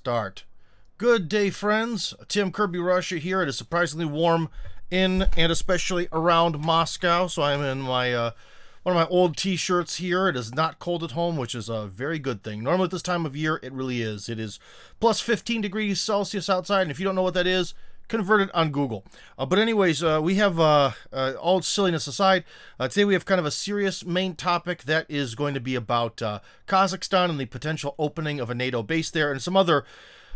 start. Good day, friends. Tim Kirby Russia here. It is surprisingly warm in and especially around Moscow, so I'm in my one of my old t-shirts here. It is not cold at home, which is a very good thing. Normally at this time of year, it really is. It is plus 15 degrees Celsius outside, and if you don't know what that is, convert it on Google. But anyways, we have, all silliness aside, today we have kind of a serious main topic that is going to be about Kazakhstan and the potential opening of a NATO base there, and some other,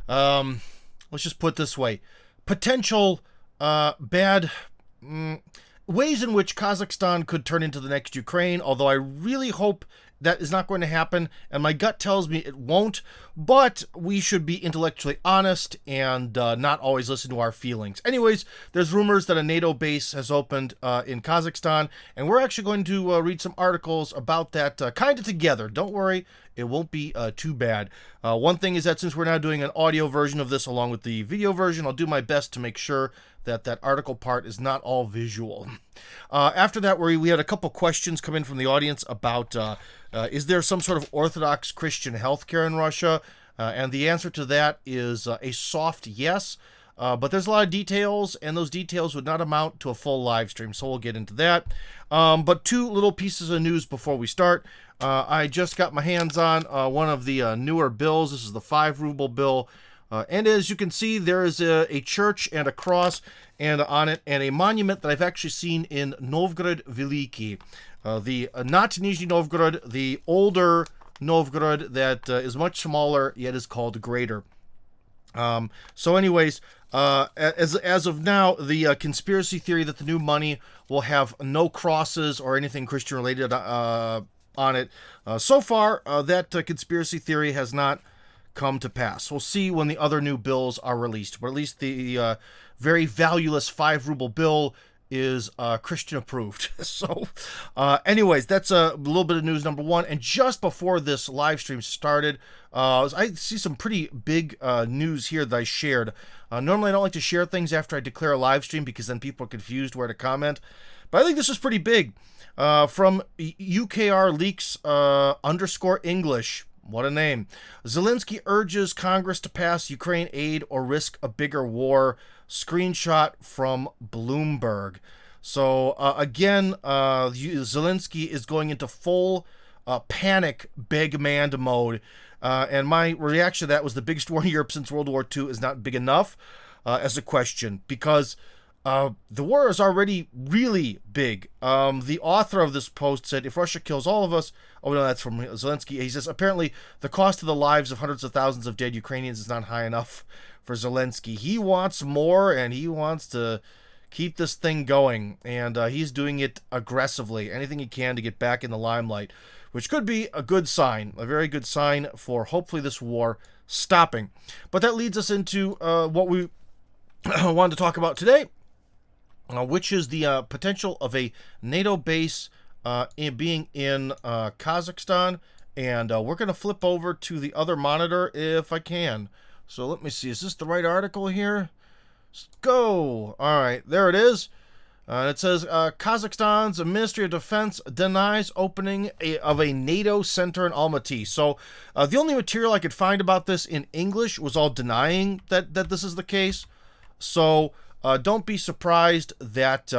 let's just put it this way, potential bad ways in which Kazakhstan could turn into the next Ukraine, although I really hope that is not going to happen, and my gut tells me it won't, but we should be intellectually honest and not always listen to our feelings. Anyways, there's rumors that a NATO base has opened in Kazakhstan, and we're actually going to read some articles about that kind of together. Don't worry, it won't be too bad. One thing is that since we're now doing an audio version of this along with the video version, I'll do my best to make sure that that article part is not all visual. After that, we had a couple questions come in from the audience about is there some sort of Orthodox Christian healthcare in Russia? And the answer to that is a soft yes. But there's a lot of details, and those details would not amount to a full live stream, so we'll get into that. But two little pieces of news before we start. I just got my hands on one of the newer bills. This is the 5 ruble bill. And as you can see, there is a church and a cross and on it, and a monument that I've actually seen in Novgorod Veliki. Not Nizhny Novgorod, the older Novgorod that is much smaller, yet is called greater. So anyways, as of now, the conspiracy theory that the new money will have no crosses or anything Christian related on it, so far, that conspiracy theory has not come to pass. We'll see when the other new bills are released, but at least the very valueless 5 ruble bill is Christian approved. So anyways, that's a little bit of news number one. And just before this live stream started, I see some pretty big news here that I shared. Normally I don't like to share things after I declare a live stream because then people are confused where to comment, but I think this is pretty big. From UKR Leaks _English. What a name. Zelensky urges Congress to pass Ukraine aid or risk a bigger war. Screenshot from Bloomberg. So, again, Zelensky is going into full panic big man mode. And my reaction to that was the biggest war in Europe since World War II is not big enough as a question. Because the war is already really big. The author of this post said, if Russia kills all of us, oh no, that's from Zelensky. He says, apparently the cost of the lives of hundreds of thousands of dead Ukrainians is not high enough for Zelensky. He wants more, and he wants to keep this thing going, and he's doing it aggressively, anything he can to get back in the limelight, which could be a good sign, a very good sign for hopefully this war stopping. But that leads us into what we wanted to talk about today, which is the potential of a NATO base being in Kazakhstan. And we're going to flip over to the other monitor if I can. So let me see. Is this the right article here? Let's go. All right. There it is. It says Kazakhstan's Ministry of Defense denies opening of a NATO center in Almaty. So the only material I could find about this in English was all denying that this is the case. So don't be surprised that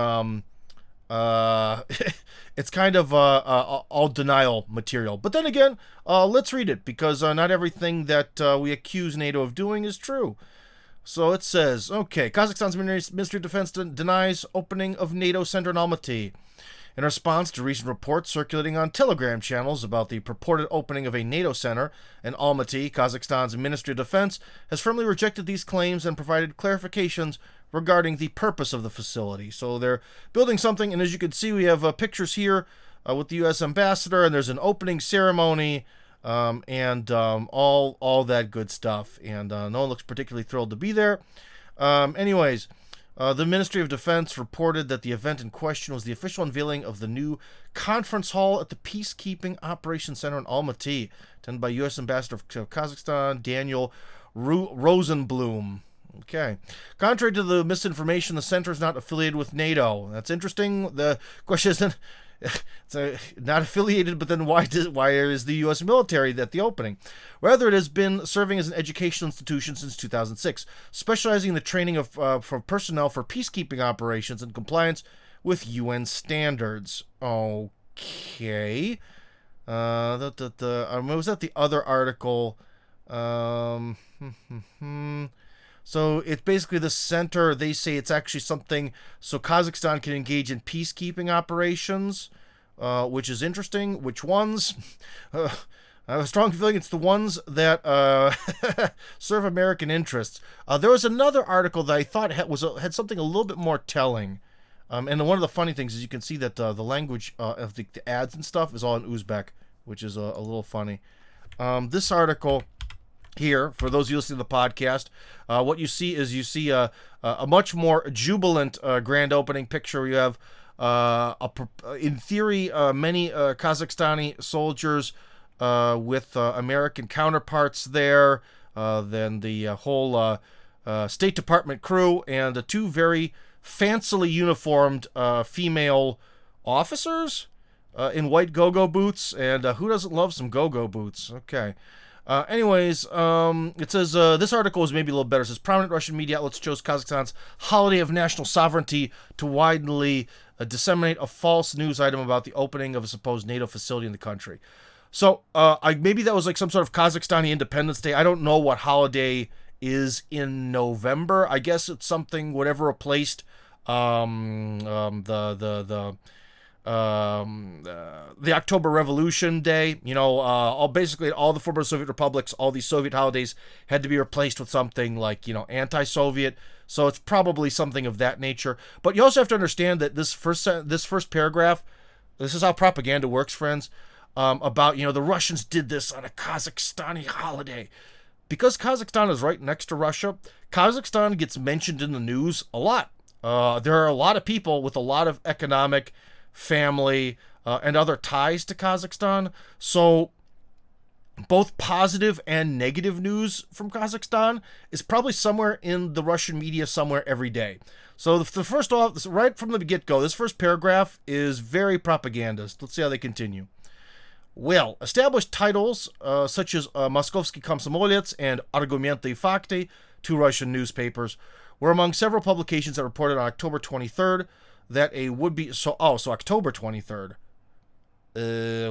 it's kind of all denial material. But then again, let's read it, because not everything that we accuse NATO of doing is true. So it says, okay, Kazakhstan's Ministry of Defense denies opening of NATO center in Almaty. In response to recent reports circulating on Telegram channels about the purported opening of a NATO center in Almaty, Kazakhstan's Ministry of Defense has firmly rejected these claims and provided clarifications regarding the purpose of the facility. So they're building something, and as you can see, we have pictures here with the U.S. ambassador, and there's an opening ceremony, and all that good stuff. And no one looks particularly thrilled to be there. Anyways, the Ministry of Defense reported that the event in question was the official unveiling of the new conference hall at the Peacekeeping Operations Center in Almaty, attended by U.S. Ambassador of Kazakhstan, Daniel Rosenblum. Okay. Contrary to the misinformation, the center is not affiliated with NATO. That's interesting. The question not affiliated, but then why is the U.S. military at the opening? Rather, it has been serving as an educational institution since 2006, specializing in the training of for personnel for peacekeeping operations and compliance with UN standards. Okay. Was that the other article? So it's basically the center. They say it's actually something so Kazakhstan can engage in peacekeeping operations, which is interesting. Which ones? I have a strong feeling it's the ones that serve American interests. There was another article that I thought had something a little bit more telling. And one of the funny things is you can see that the language of the ads and stuff is all in Uzbek, which is a little funny. This article here, for those of you listening to the podcast, what you see is a much more jubilant grand opening picture. You have, in theory, many Kazakhstani soldiers with American counterparts there, then the whole State Department crew, and the two very fancily uniformed female officers in white go-go boots. And who doesn't love some go-go boots? Okay. Anyways, it says, this article is maybe a little better. It says, prominent Russian media outlets chose Kazakhstan's holiday of national sovereignty to widely disseminate a false news item about the opening of a supposed NATO facility in the country. So, maybe that was like some sort of Kazakhstani Independence Day. I don't know what holiday is in November. I guess it's something, whatever replaced, the October Revolution Day. You know, basically all the former Soviet republics, all these Soviet holidays had to be replaced with something like, you know, anti-Soviet. So it's probably something of that nature. But you also have to understand that this first paragraph, this is how propaganda works, friends, about, you know, the Russians did this on a Kazakhstani holiday. Because Kazakhstan is right next to Russia, Kazakhstan gets mentioned in the news a lot. There are a lot of people with a lot of economic, family, and other ties to Kazakhstan. So both positive and negative news from Kazakhstan is probably somewhere in the Russian media somewhere every day. So the first off, right from the get-go, this first paragraph is very propagandist. Let's see how they continue. Well, established titles such as Moskovsky Komsomolets and Argumenty Fakty, two Russian newspapers, were among several publications that reported on October 23rd that a would-be... So October 23rd.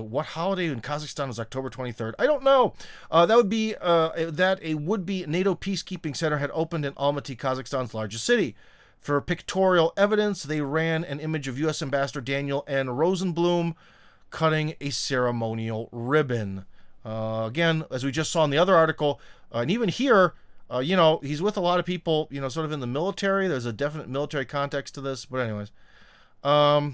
What holiday in Kazakhstan is October 23rd? I don't know. That would be that a would-be NATO peacekeeping center had opened in Almaty, Kazakhstan's largest city. For pictorial evidence, they ran an image of U.S. Ambassador Daniel N. Rosenblum cutting a ceremonial ribbon. Again, as we just saw in the other article, and even here, you know, he's with a lot of people, you know, sort of in the military. There's a definite military context to this. But anyways, the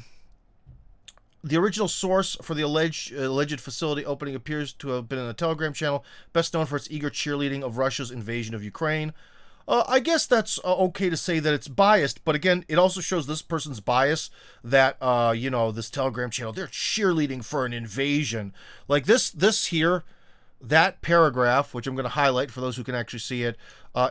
original source for the alleged facility opening appears to have been in a Telegram channel, best known for its eager cheerleading of Russia's invasion of Ukraine. I guess that's okay to say that it's biased, but again, it also shows this person's bias that, you know, this Telegram channel, they're cheerleading for an invasion. Like this here, that paragraph, which I'm going to highlight for those who can actually see it,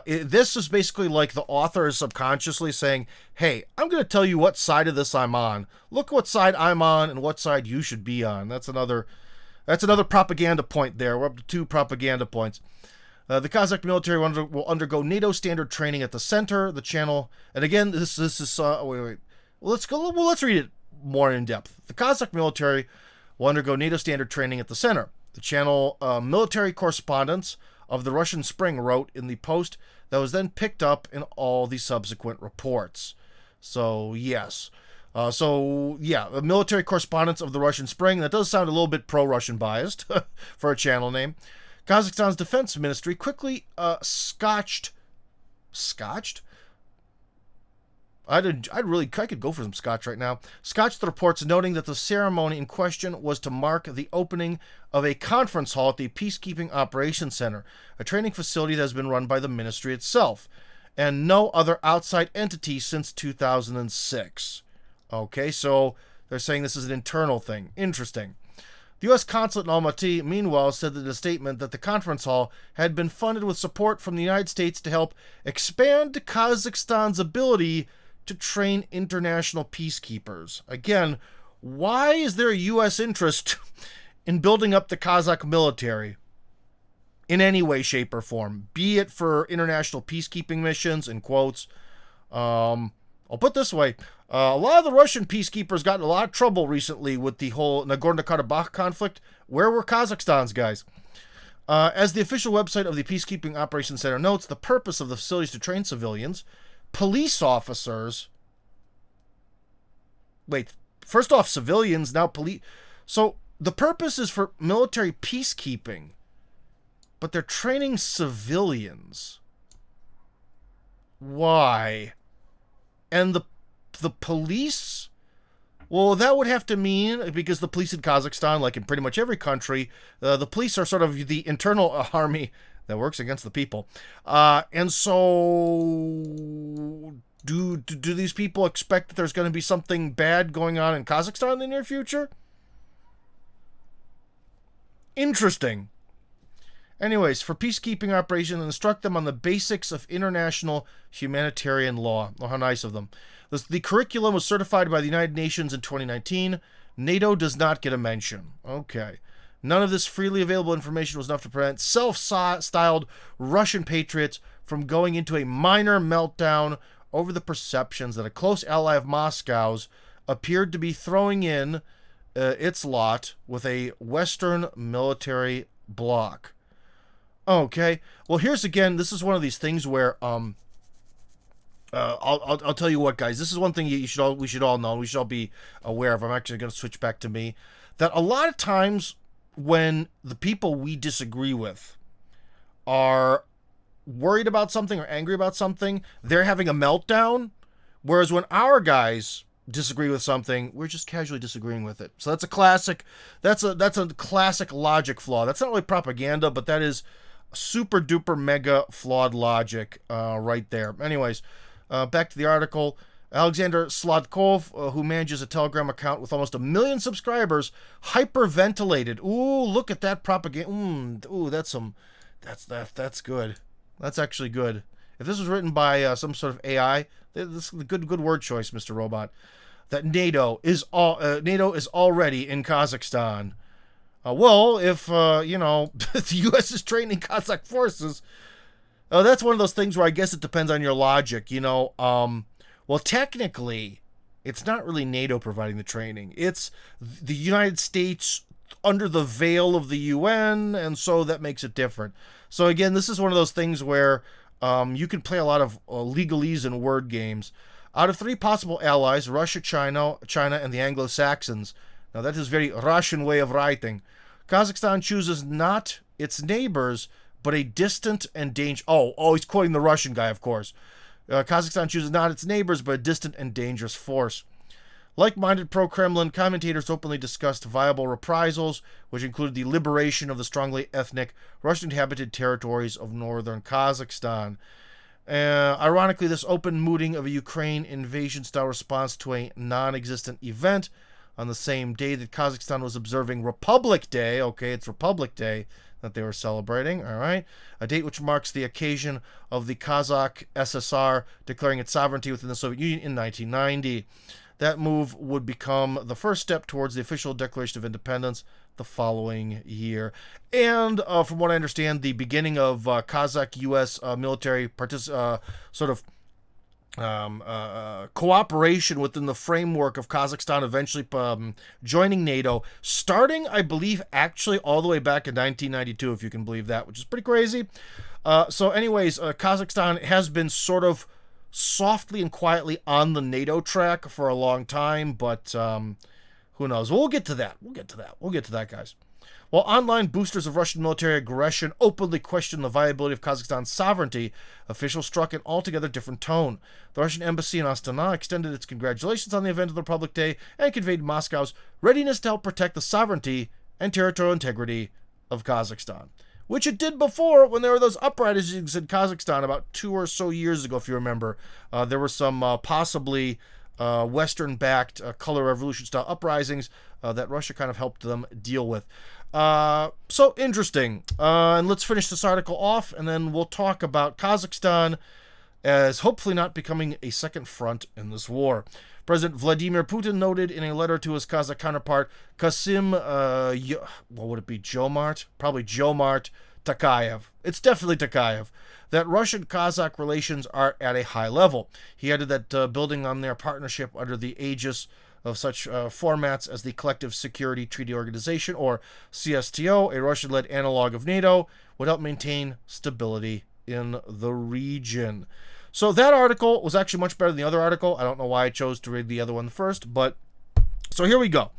this is basically like the author is subconsciously saying, hey, I'm going to tell you what side of this I'm on. Look what side I'm on and what side you should be on. That's another propaganda point there. We're up to 2 propaganda points. The Kazakh military will undergo NATO standard training at the center. The channel, and again, this is wait. Let's read it more in depth. The Kazakh military will undergo NATO standard training at the center. The channel military correspondents of the Russian Spring wrote in the post that was then picked up in all the subsequent reports. So yes, the military correspondents of the Russian Spring. That does sound a little bit pro-Russian biased for a channel name. Kazakhstan's defense ministry quickly scotched? I could go for some scotch right now. Scotched the reports, noting that the ceremony in question was to mark the opening of a conference hall at the Peacekeeping Operations Center, a training facility that has been run by the ministry itself, and no other outside entity since 2006. Okay, so they're saying this is an internal thing. Interesting. The U.S. consulate in Almaty, meanwhile, said in a statement that the conference hall had been funded with support from the United States to help expand Kazakhstan's ability to train international peacekeepers. Again, Why is there a U.S. interest in building up the Kazakh military in any way, shape, or form? Be it for international peacekeeping missions, in quotes. I'll put it this way. A lot of the Russian peacekeepers got in a lot of trouble recently with the whole Nagorno-Karabakh conflict. Where were Kazakhstan's guys? As the official website of the Peacekeeping Operations Center notes, the purpose of the facilities to train civilians, police officers... Wait, first off, civilians, now police... So, the purpose is for military peacekeeping, but they're training civilians. Why? And the police? Well, that would have to mean, because the police in Kazakhstan, like in pretty much every country, the police are sort of the internal army that works against the people. And so, do these people expect that there's going to be something bad going on in Kazakhstan in the near future? Interesting. Anyways, for peacekeeping operations, instruct them on the basics of international humanitarian law. Oh, how nice of them. The curriculum was certified by the United Nations in 2019. NATO does not get a mention. Okay. None of this freely available information was enough to prevent self-styled Russian patriots from going into a minor meltdown over the perceptions that a close ally of Moscow's appeared to be throwing in its lot with a Western military bloc. Okay. Well, here's again, this is one of these things where I'll tell you what, guys. This is one thing we should all know. We should all be aware of. I'm actually going to switch back to me. That a lot of times when the people we disagree with are worried about something or angry about something, they're having a meltdown. Whereas when our guys disagree with something, we're just casually disagreeing with it. So that's a classic. That's a classic logic flaw. That's not really propaganda, but that is super duper mega flawed logic right there. Anyways. Back to the article. Alexander Sladkov, who manages a Telegram account with almost 1 million subscribers, hyperventilated. Ooh, look at that propaganda. Ooh, that's good. That's actually good. If this was written by some sort of AI, this is a good word choice, Mr. Robot. That NATO is already in Kazakhstan. Well, if the U.S. is training Kazakh forces. That's one of those things where I guess it depends on your logic, Well, technically, it's not really NATO providing the training. It's the United States under the veil of the UN, and so that makes it different. So again, this is one of those things where you can play a lot of legalese and word games. Out of 3 possible allies, Russia, China, and the Anglo-Saxons. Now, that is a very Russian way of writing. Kazakhstan chooses not its neighbors, but a distant and dangerous... Oh, he's quoting the Russian guy, of course. Kazakhstan chooses not its neighbors, but a distant and dangerous force. Like-minded pro-Kremlin commentators openly discussed viable reprisals, which included the liberation of the strongly ethnic Russian-inhabited territories of northern Kazakhstan. Ironically, this open mooting of a Ukraine invasion-style response to a non-existent event on the same day that Kazakhstan was observing Republic Day. Okay, it's Republic Day that they were celebrating, all right? A date which marks the occasion of the Kazakh SSR declaring its sovereignty within the Soviet Union in 1990. That move would become the first step towards the official Declaration of Independence the following year. And from what I understand, the beginning of Kazakh-U.S. military cooperation within the framework of Kazakhstan eventually joining NATO, starting, I believe, actually all the way back in 1992, if you can believe that, which is pretty crazy. So anyways, Kazakhstan has been sort of softly and quietly on the NATO track for a long time, but who knows? We'll get to that. We'll get to that, guys. While online boosters of Russian military aggression openly questioned the viability of Kazakhstan's sovereignty, officials struck an altogether different tone. The Russian embassy in Astana extended its congratulations on the event of the Republic Day and conveyed Moscow's readiness to help protect the sovereignty and territorial integrity of Kazakhstan, which it did before when there were those uprisings in Kazakhstan about 2 or so years ago, if you remember. There were some possibly Western-backed color revolution-style uprisings that Russia kind of helped them deal with. So interesting. And let's finish this article off, and then we'll talk about Kazakhstan as hopefully not becoming a second front in this war. President Vladimir Putin noted in a letter to his Kazakh counterpart, Kasim, what would it be, Jomart? Probably Jomart Tokayev. It's definitely Tokayev. That Russian-Kazakh relations are at a high level. He added that building on their partnership under the aegis of such formats as the Collective Security Treaty Organization, or CSTO, a Russian-led analog of NATO, would help maintain stability in the region. So that article was actually much better than the other article. I don't know why I chose to read the other one first, but so here we go.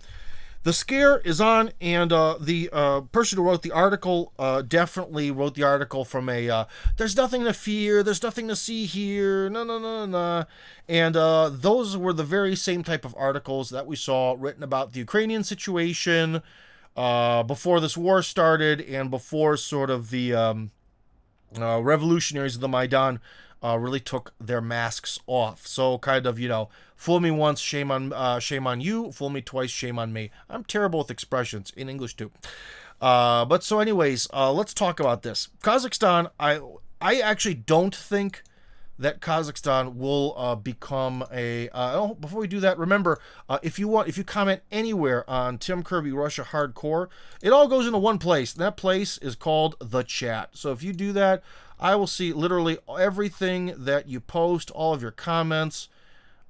The scare is on, and the person who wrote the article definitely wrote the article from a there's nothing to fear, there's nothing to see here, no. And those were the very same type of articles that we saw written about the Ukrainian situation before this war started and before sort of the revolutionaries of the Maidan really took their masks off. So kind of, fool me once, shame on you. Fool me twice, shame on me. I'm terrible with expressions in English too. But so anyways, let's talk about this. Kazakhstan, I actually don't think that Kazakhstan will become a... before we do that, remember, if you comment anywhere on Tim Kirby Russia Hardcore, it all goes into one place, and that place is called the chat. So if you do that, I will see literally everything that you post, all of your comments,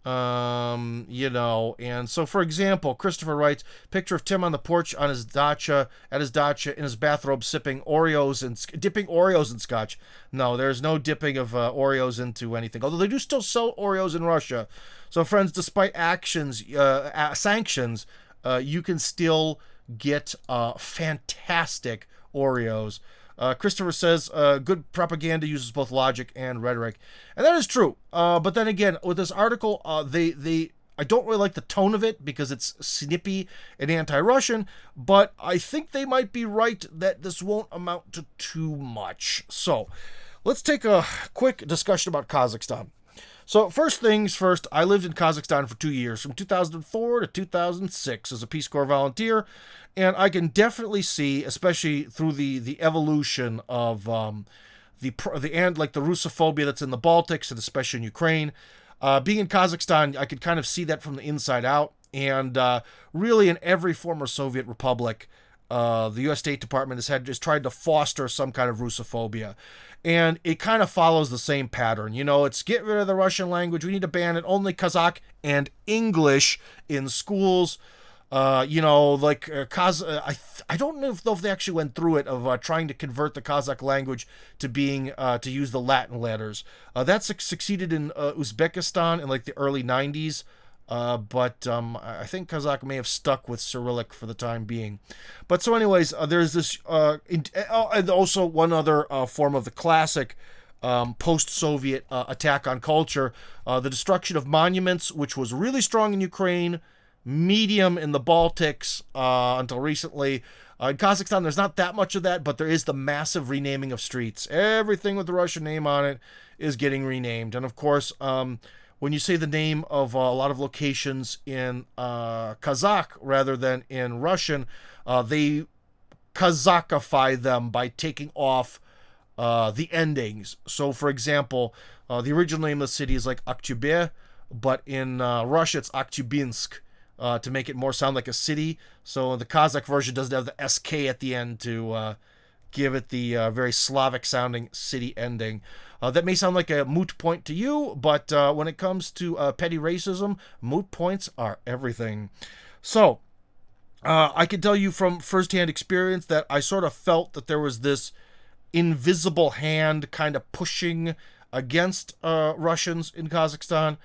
and so for example, Christopher writes, picture of Tim on the porch on his dacha, in his bathrobe, dipping Oreos in scotch. No, there's no dipping of Oreos into anything, although they do still sell Oreos in Russia. So friends, despite sanctions, you can still get fantastic Oreos. Christopher says, good propaganda uses both logic and rhetoric. And that is true. But then again, with this article, I don't really like the tone of it because it's snippy and anti-Russian, but I think they might be right that this won't amount to too much. So let's take a quick discussion about Kazakhstan. So first things first, I lived in Kazakhstan for 2 years, from 2004 to 2006 as a Peace Corps volunteer, and I can definitely see, especially through the evolution of the Russophobia that's in the Baltics and especially in Ukraine. Being in Kazakhstan, I could kind of see that from the inside out, and really in every former Soviet republic, the U.S. State Department has tried to foster some kind of Russophobia. And it kind of follows the same pattern. It's get rid of the Russian language. We need to ban it. Only Kazakh and English in schools. I don't know if they actually went through it of trying to convert the Kazakh language to being to use the Latin letters. That succeeded in Uzbekistan in like the early 90s. But I think Kazakh may have stuck with Cyrillic for the time being. But so anyways, there's this, and also one other form of the classic post-Soviet attack on culture, the destruction of monuments, which was really strong in Ukraine, medium in the Baltics until recently. In Kazakhstan, there's not that much of that, but there is the massive renaming of streets. Everything with the Russian name on it is getting renamed. And of course, when you say the name of a lot of locations in Kazakh rather than in Russian, they Kazakhify them by taking off the endings. So, for example, the original name of the city is like Aktyube, but in Russia it's Aktyubinsk to make it more sound like a city. So the Kazakh version doesn't have the SK at the end to give it the very Slavic-sounding city ending. That may sound like a moot point to you, but when it comes to petty racism, moot points are everything. So, I can tell you from firsthand experience that I sort of felt that there was this invisible hand kind of pushing against Russians in Kazakhstan,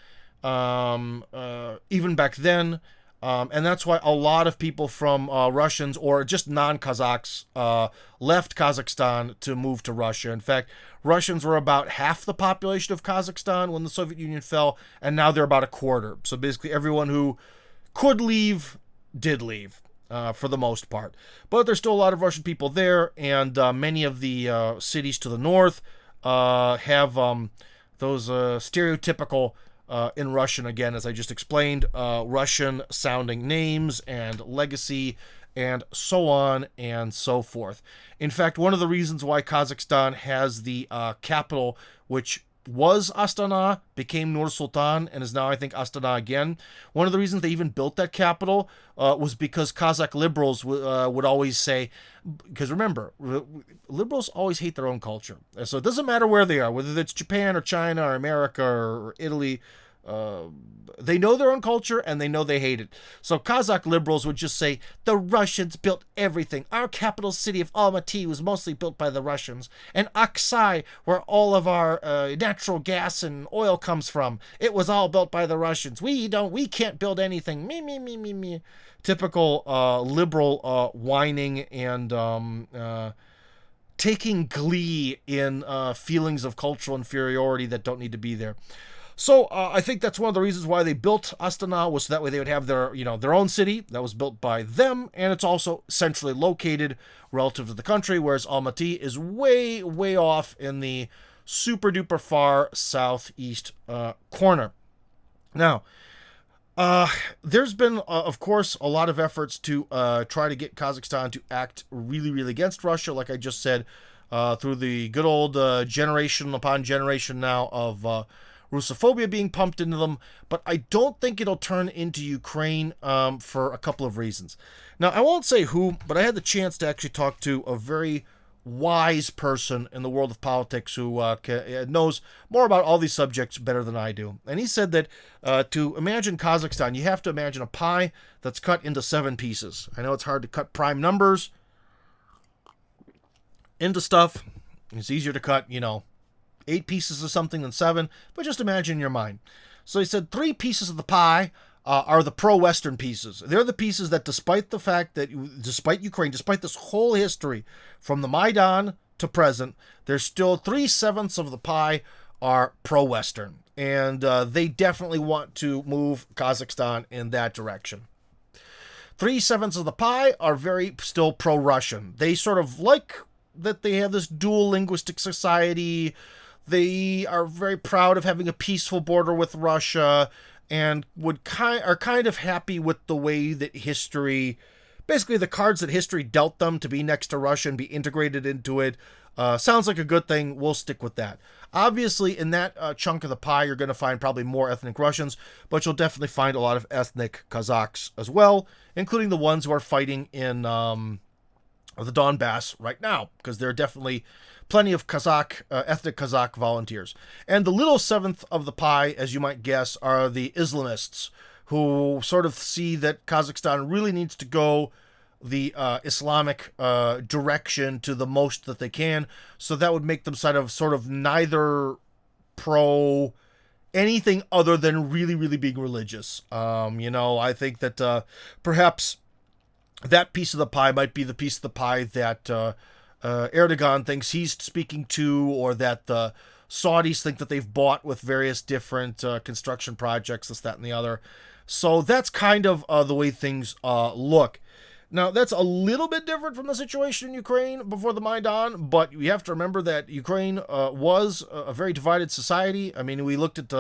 even back then. And that's why a lot of people from Russians or just non-Kazakhs left Kazakhstan to move to Russia. In fact, Russians were about half the population of Kazakhstan when the Soviet Union fell, and now they're about a quarter. So basically everyone who could leave did leave for the most part. But there's still a lot of Russian people there, and many of the cities to the north have those stereotypical in Russian, again, as I just explained, Russian-sounding names and legacy and so on and so forth. In fact, one of the reasons why Kazakhstan has the capital, which was Astana, became Nur Sultan, and is now, I think, Astana again. One of the reasons they even built that capital was because Kazakh liberals would always say, because remember, liberals always hate their own culture. So it doesn't matter where they are, whether it's Japan or China or America or Italy. They know their own culture and they know they hate it. So Kazakh liberals would just say, the Russians built everything. Our capital city of Almaty was mostly built by the Russians. And Aksai, where all of our natural gas and oil comes from, it was all built by the Russians. We can't build anything. Me. Typical liberal whining and taking glee in feelings of cultural inferiority that don't need to be there. So I think that's one of the reasons why they built Astana, was so that way they would have their, their own city that was built by them, and it's also centrally located relative to the country, whereas Almaty is way, way off in the super duper far southeast corner. Now, there's been, of course, a lot of efforts to try to get Kazakhstan to act really, really against Russia, like I just said, through the good old generation upon generation now of Russophobia being pumped into them, but I don't think it'll turn into Ukraine for a couple of reasons. Now, I won't say who, but I had the chance to actually talk to a very wise person in the world of politics who knows more about all these subjects better than I do. And he said that to imagine Kazakhstan, you have to imagine a pie that's cut into 7 pieces. I know it's hard to cut prime numbers into stuff. It's easier to cut, 8 pieces of something than 7, but just imagine in your mind. So he said 3 pieces of the pie are the pro-Western pieces. They're the pieces that, despite the fact that, despite Ukraine, despite this whole history, from the Maidan to present, there's still 3/7 of the pie are pro-Western. And they definitely want to move Kazakhstan in that direction. 3/7 of the pie are very still pro-Russian. They sort of like that they have this dual linguistic society. They are very proud of having a peaceful border with Russia, and are kind of happy with the way that history, basically the cards that history dealt them to be next to Russia and be integrated into it. Sounds like a good thing. We'll stick with that. Obviously, in that chunk of the pie, you're going to find probably more ethnic Russians, but you'll definitely find a lot of ethnic Kazakhs as well, including the ones who are fighting in the Donbass right now, because there are definitely plenty of ethnic Kazakh volunteers. And the little 7th of the pie, as you might guess, are the Islamists, who sort of see that Kazakhstan really needs to go the Islamic direction to the most that they can. So that would make them sort of neither pro anything other than really, really being religious. I think that perhaps that piece of the pie might be the piece of the pie that Erdogan thinks he's speaking to, or that the Saudis think that they've bought with various different construction projects, this, that, and the other. So that's kind of the way things look. Now, that's a little bit different from the situation in Ukraine before the Maidan, but you have to remember that Ukraine was a very divided society. I mean, we looked at...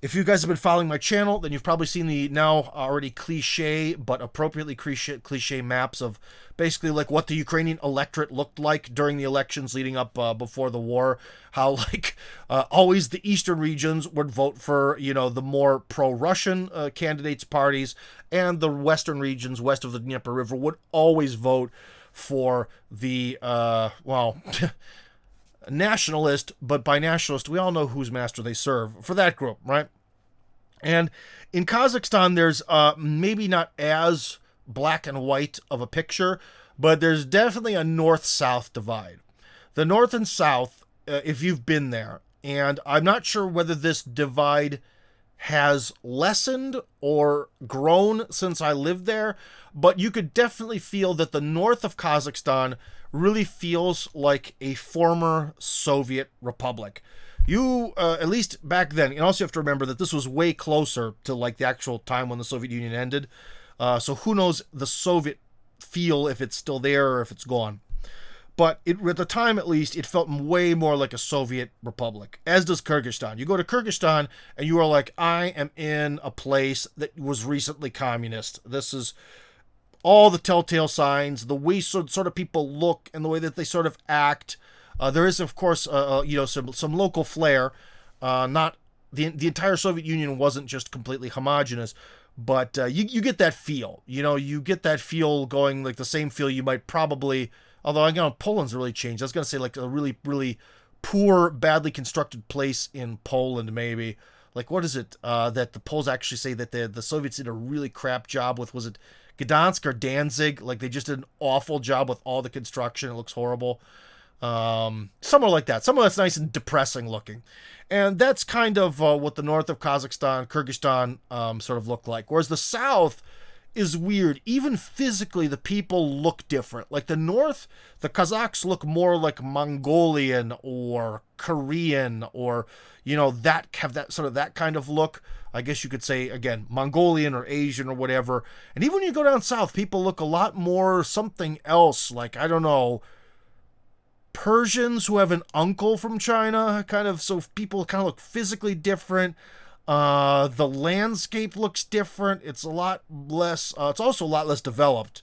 if you guys have been following my channel, then you've probably seen the now already cliche, but appropriately cliche maps of basically like what the Ukrainian electorate looked like during the elections leading up before the war. How always the eastern regions would vote for, the more pro-Russian candidates parties, and the western regions west of the Dnieper River would always vote for the, nationalist, but by nationalist, we all know whose master they serve, for that group, right? And in Kazakhstan, there's maybe not as black and white of a picture, but there's definitely a north-south divide. The north and south, if you've been there, and I'm not sure whether this divide has lessened or grown since I lived there, but you could definitely feel that the north of Kazakhstan really feels like a former Soviet republic. You, at least back then, and also you have to remember that this was way closer to like the actual time when the Soviet Union ended. So who knows the Soviet feel, if it's still there or if it's gone. But at the time, at least, it felt way more like a Soviet republic, as does Kyrgyzstan. You go to Kyrgyzstan and you are like, I am in a place that was recently communist. This is all the telltale signs, the way sort of people look and the way that they sort of act. There is, of course, some local flair. Not the entire Soviet Union wasn't just completely homogenous, but you get that feel. You get that feel going, like the same feel you might probably. Although Poland's really changed. I was gonna say like a really really poor, badly constructed place in Poland, maybe. Like, what is it that the Poles actually say that the Soviets did a really crap job with? Was it Gdansk or Danzig? Like, they just did an awful job with all the construction. It looks horrible. Somewhere like that. Somewhere that's nice and depressing looking. And that's kind of what the north of Kazakhstan, Kyrgyzstan sort of look like. Whereas the south is weird. Even physically, the people look different. Like the north, the Kazakhs look more like Mongolian or Korean, or that have that sort of that kind of look. I guess you could say, again, Mongolian or Asian or whatever. And even when you go down south, people look a lot more something else. Like, I don't know, Persians who have an uncle from China, kind of. So people kind of look physically different. The landscape looks different. It's a lot less. It's also a lot less developed.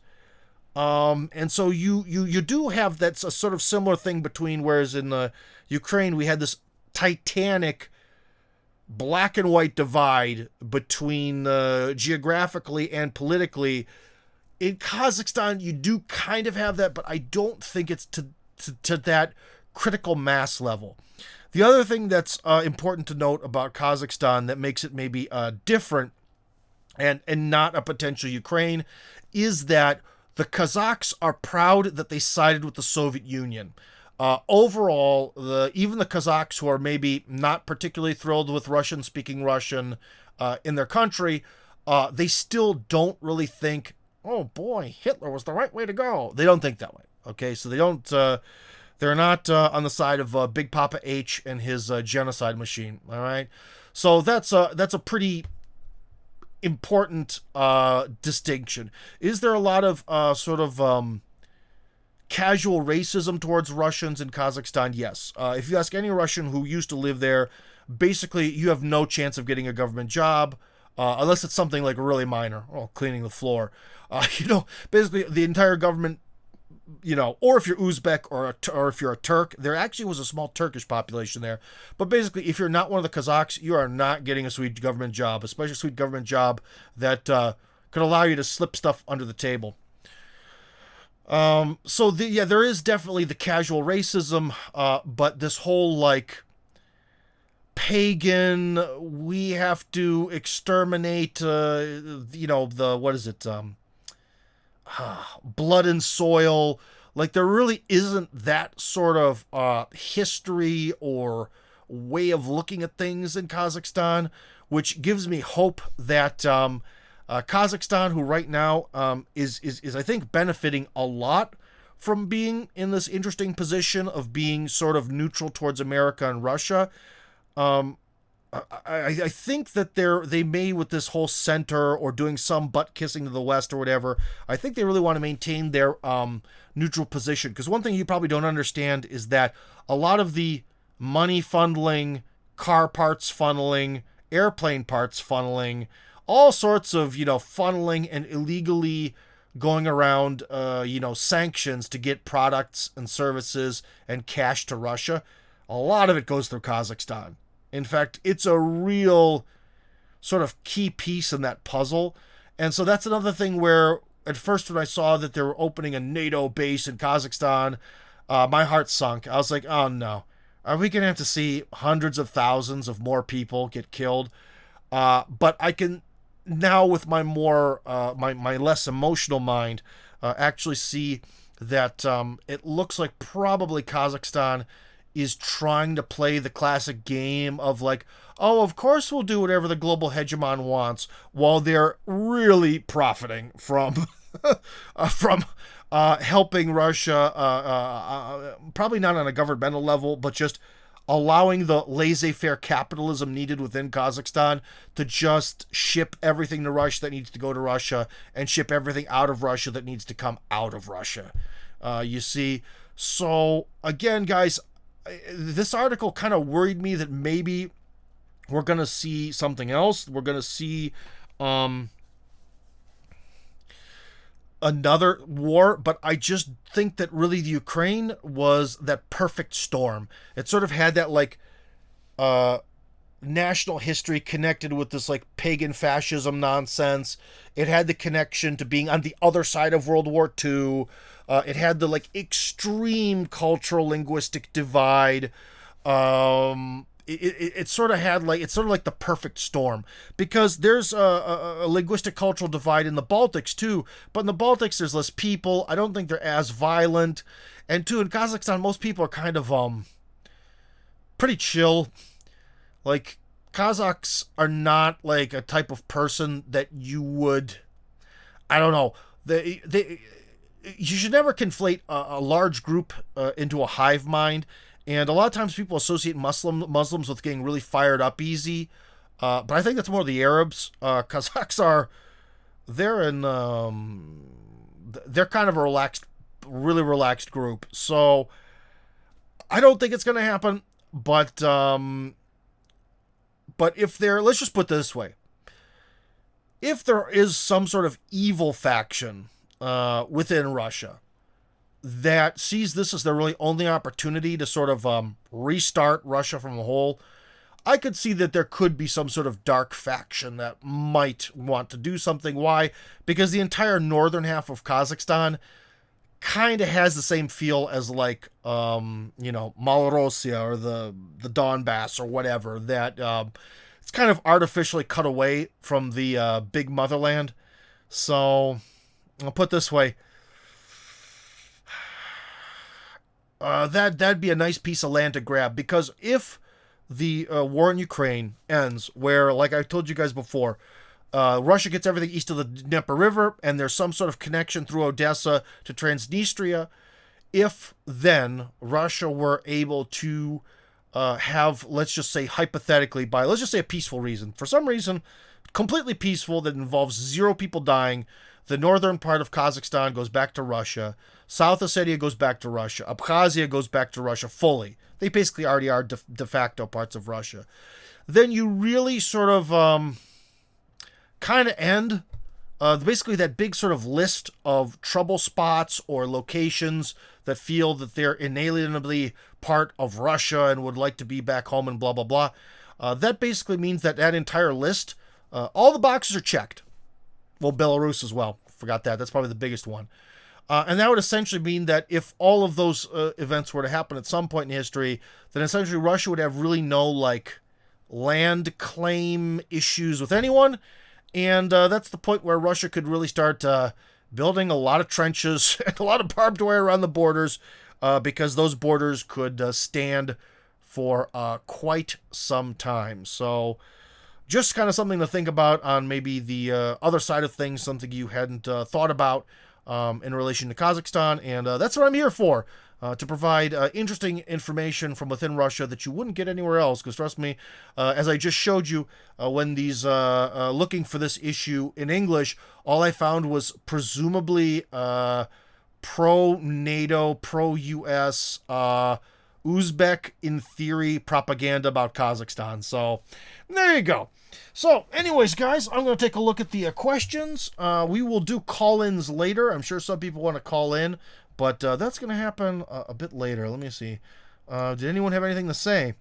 And so you do have that's a sort of similar thing between. Whereas in Ukraine we had this titanic black and white divide between geographically and politically. In Kazakhstan, you do kind of have that, but I don't think it's to that critical mass level. The other thing that's important to note about Kazakhstan that makes it maybe different and not a potential Ukraine is that the Kazakhs are proud that they sided with the Soviet Union. Overall, even the Kazakhs who are maybe not particularly thrilled with speaking Russian in their country, they still don't really think, oh boy, Hitler was the right way to go. They don't think that way. Okay, so they don't. They're not on the side of Big Papa H and his genocide machine. All right, so that's a pretty important distinction. Is there a lot of casual racism towards Russians in Kazakhstan? Yes. If you ask any Russian who used to live there, basically you have no chance of getting a government job unless it's something like really minor, cleaning the floor. Basically the entire government. Or if you're Uzbek or if you're a Turk, there actually was a small Turkish population there. But basically, if you're not one of the Kazakhs, you are not getting a sweet government job, especially a sweet government job that could allow you to slip stuff under the table. There is definitely the casual racism, but this whole like pagan, we have to exterminate, what is it? Blood and soil. Like, there really isn't that sort of history or way of looking at things in Kazakhstan, which gives me hope that Kazakhstan, who right now is I think benefiting a lot from being in this interesting position of being sort of neutral towards America and Russia. I think that they may, with this whole center or doing some butt kissing to the West or whatever, I think they really want to maintain their neutral position. Because one thing you probably don't understand is that a lot of the money funneling, car parts funneling, airplane parts funneling, all sorts of, funneling and illegally going around, sanctions to get products and services and cash to Russia, a lot of it goes through Kazakhstan. In fact, it's a real sort of key piece in that puzzle. And so that's another thing where, at first when I saw that they were opening a NATO base in Kazakhstan, my heart sunk. I was like, oh no. Are we going to have to see hundreds of thousands of more people get killed? But I can now, with my more, my less emotional mind, actually see that it looks like probably Kazakhstan is trying to play the classic game of like, oh, of course we'll do whatever the global hegemon wants, while they're really profiting from helping Russia, probably not on a governmental level, but just allowing the laissez-faire capitalism needed within Kazakhstan to just ship everything to Russia that needs to go to Russia and ship everything out of Russia that needs to come out of Russia. You see, so again, guys, this article kind of worried me that maybe we're going to see something else. We're going to see another war, but I just think that really the Ukraine was that perfect storm. It sort of had that like uh national history connected with this like pagan fascism nonsense. It had the connection to being on the other side of World War II. It had the like extreme cultural linguistic divide. It sort of had like, it's sort of like the perfect storm, because there's a linguistic cultural divide in the Baltics too, but in the Baltics there's less people. I don't think they're as violent, and too in Kazakhstan most people are kind of pretty chill. Like, Kazakhs are not like a type of person that you would, I don't know, they you should never conflate a large group into a hive mind. And a lot of times people associate Muslims with getting really fired up easy. But I think that's more the Arabs. Kazakhs are, they're in, they're kind of a relaxed, really relaxed group. So I don't think it's going to happen. But if there, let's just put it this way. If there is some sort of evil faction within Russia that sees this as their really only opportunity to sort of restart Russia from a whole, I could see that there could be some sort of dark faction that might want to do something. Why? Because the entire northern half of Kazakhstan kind of has the same feel as like, Malorussia or the Donbass or whatever, that it's kind of artificially cut away from the big motherland. So I'll put it this way. That'd be a nice piece of land to grab, because if the war in Ukraine ends, where, like I told you guys before, Russia gets everything east of the Dnieper River, and there's some sort of connection through Odessa to Transnistria, if then Russia were able to have, let's just say hypothetically, by, let's just say a peaceful reason, for some reason, completely peaceful, that involves 0 people dying, the northern part of Kazakhstan goes back to Russia, South Ossetia goes back to Russia, Abkhazia goes back to Russia fully. They basically already are de facto parts of Russia. Then you really sort of kind of end basically that big sort of list of trouble spots or locations that feel that they're inalienably part of Russia and would like to be back home and blah, blah, blah. That basically means that that entire list, all the boxes are checked. Well, Belarus as well. Forgot that. That's probably the biggest one. And that would essentially mean that if all of those events were to happen at some point in history, then essentially Russia would have really no, like, land claim issues with anyone. And that's the point where Russia could really start building a lot of trenches and a lot of barbed wire around the borders, because those borders could stand for quite some time. So just kind of something to think about on maybe the other side of things, something you hadn't thought about in relation to Kazakhstan. And that's what I'm here for, to provide interesting information from within Russia that you wouldn't get anywhere else. Because trust me, as I just showed you, when these looking for this issue in English, all I found was presumably pro-NATO, pro-US, Uzbek, in theory, propaganda about Kazakhstan. So there you go. So anyways, guys, I'm going to take a look at the questions. We will do call-ins later. I'm sure some people want to call in, but that's going to happen a bit later. Let me see. Did anyone have anything to say?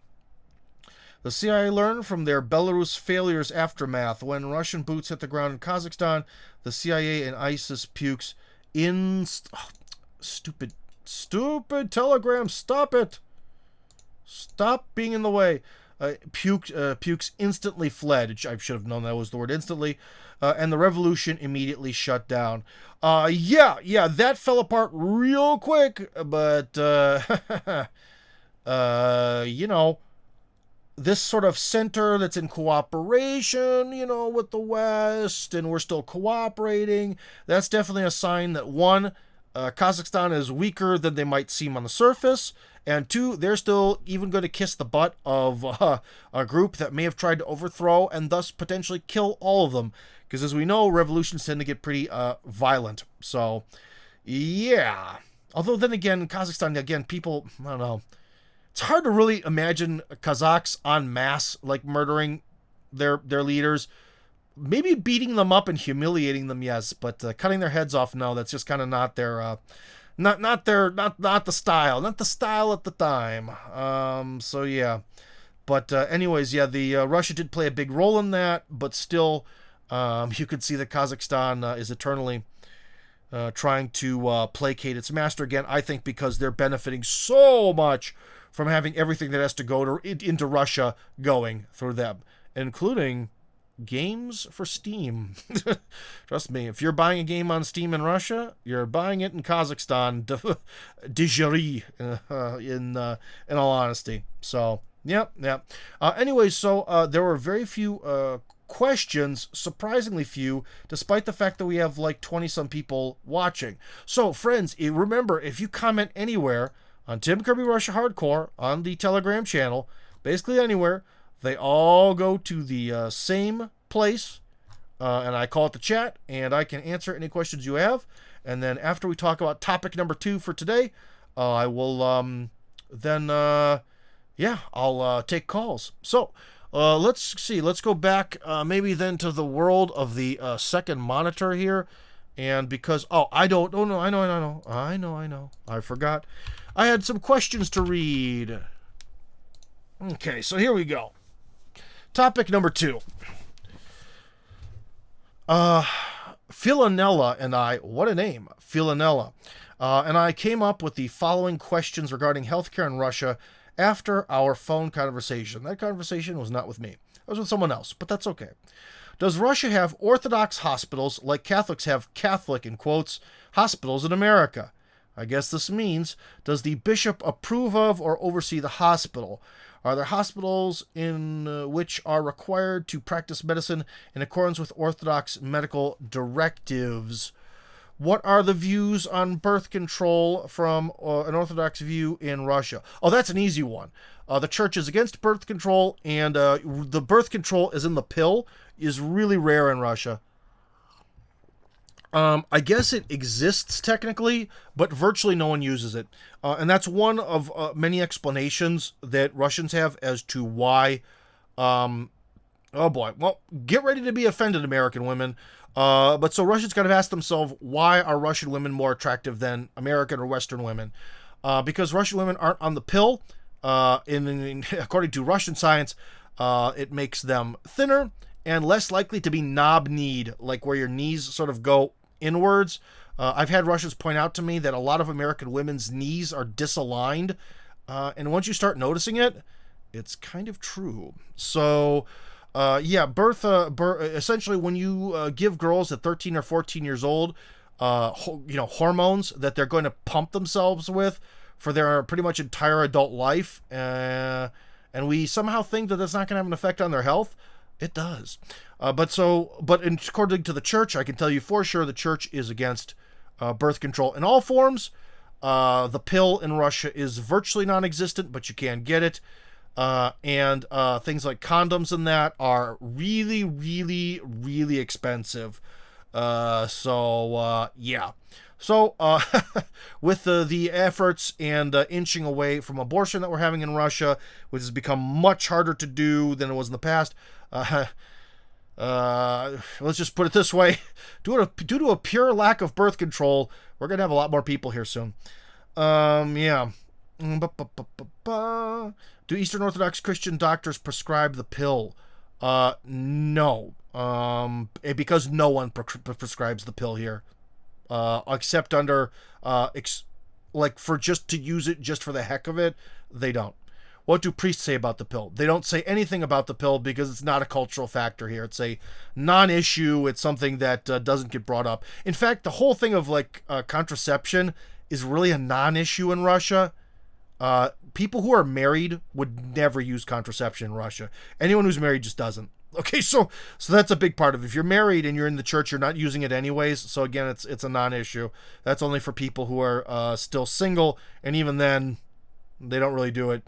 The CIA learned from their Belarus failures aftermath. When Russian boots hit the ground in Kazakhstan, the CIA and ISIS pukes in... stupid Telegram, stop it. Stop being in the way. Pukes instantly fled. I should have known that was the word, instantly. And the revolution immediately shut down. Yeah, that fell apart real quick. But, this sort of center that's in cooperation, with the West, and we're still cooperating, that's definitely a sign that, one, Kazakhstan is weaker than they might seem on the surface, and two, they're still even going to kiss the butt of a group that may have tried to overthrow and thus potentially kill all of them. Because as we know, revolutions tend to get pretty violent. So, yeah. Although then again, Kazakhstan, again, people, I don't know. It's hard to really imagine Kazakhs en masse, like, murdering their leaders. maybe beating them up and humiliating them, yes, but cutting their heads off, no. That's just kind of not their not the style, not the style at the time. So yeah, but anyways, yeah, the Russia did play a big role in that, but still, you could see that Kazakhstan is eternally trying to placate its master again. I think because they're benefiting so much from having everything that has to go into Russia going through them, including games for Steam. Trust me, if you're buying a game on Steam in Russia, you're buying it in Kazakhstan. De jure, in all honesty. So, yep. Anyways, so there were very few questions, surprisingly few, despite the fact that we have like 20-some people watching. So, friends, remember, if you comment anywhere on Tim Kirby Russia Hardcore on the Telegram channel, basically anywhere, they all go to the same place, and I call it the chat, and I can answer any questions you have. And then after we talk about topic number 2 for today, I will I'll take calls. So let's see. Let's go back maybe then to the world of the second monitor here, and because I know. I forgot. I had some questions to read. Okay, so here we go. Topic number 2. Philanella and I, what a name, Philanella, and I came up with the following questions regarding healthcare in Russia after our phone conversation. That conversation was not with me. It was with someone else, but that's okay. Does Russia have Orthodox hospitals like Catholics have Catholic, in quotes, hospitals in America? I guess this means, does the bishop approve of or oversee the hospital? Are there hospitals in which are required to practice medicine in accordance with Orthodox medical directives? What are the views on birth control from an Orthodox view in Russia? Oh, that's an easy one. The church is against birth control, and the birth control is in the pill is really rare in Russia. I guess it exists technically, but virtually no one uses it. And that's one of many explanations that Russians have as to why... oh boy. Well, get ready to be offended, American women. But so Russians kind of ask themselves, why are Russian women more attractive than American or Western women? Because Russian women aren't on the pill. According to Russian science, it makes them thinner and less likely to be knob-kneed, like where your knees sort of go inwards. I've had Russians point out to me that a lot of American women's knees are disaligned, and once you start noticing it, it's kind of true. So, essentially, when you give girls at 13 or 14 years old, hormones that they're going to pump themselves with for their pretty much entire adult life, and we somehow think that that's not going to have an effect on their health, it does. But according to the church, I can tell you for sure the church is against birth control in all forms. The pill in Russia is virtually non-existent, but you can get it. And things like condoms and that are really, really, really expensive. So, with the efforts and inching away from abortion that we're having in Russia, which has become much harder to do than it was in the past, let's just put it this way. Due to a pure lack of birth control, we're going to have a lot more people here soon. Do Eastern Orthodox Christian doctors prescribe the pill? No. Because no one prescribes the pill here. Except under, for just to use it just for the heck of it, they don't. What do priests say about the pill? They don't say anything about the pill because it's not a cultural factor here. It's a non-issue. It's something that doesn't get brought up. In fact, the whole thing of contraception is really a non-issue in Russia. People who are married would never use contraception in Russia. Anyone who's married just doesn't. Okay, so that's a big part of it. If you're married and you're in the church, you're not using it anyways. So again, it's a non-issue. That's only for people who are still single, and even then, they don't really do it.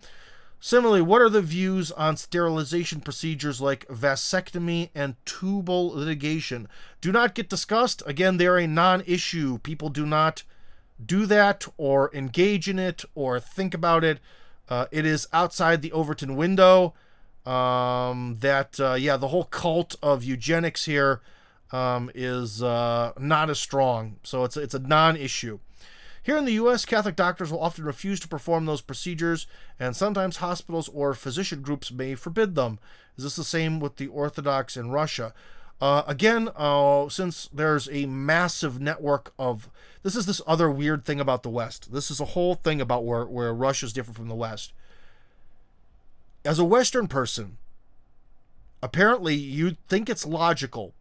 Similarly, what are the views on sterilization procedures like vasectomy and tubal ligation? Do not get discussed. Again, they're a non-issue. People do not do that or engage in it or think about it. It is outside the Overton window. Yeah, the whole cult of eugenics here is not as strong. So it's a non-issue. Here in the U.S., Catholic doctors will often refuse to perform those procedures, and sometimes hospitals or physician groups may forbid them. Is this the same with the Orthodox in Russia? Again, since there's a massive network of... This is this other weird thing about the West. This is a whole thing about where Russia is different from the West. As a Western person, apparently you'd think it's logical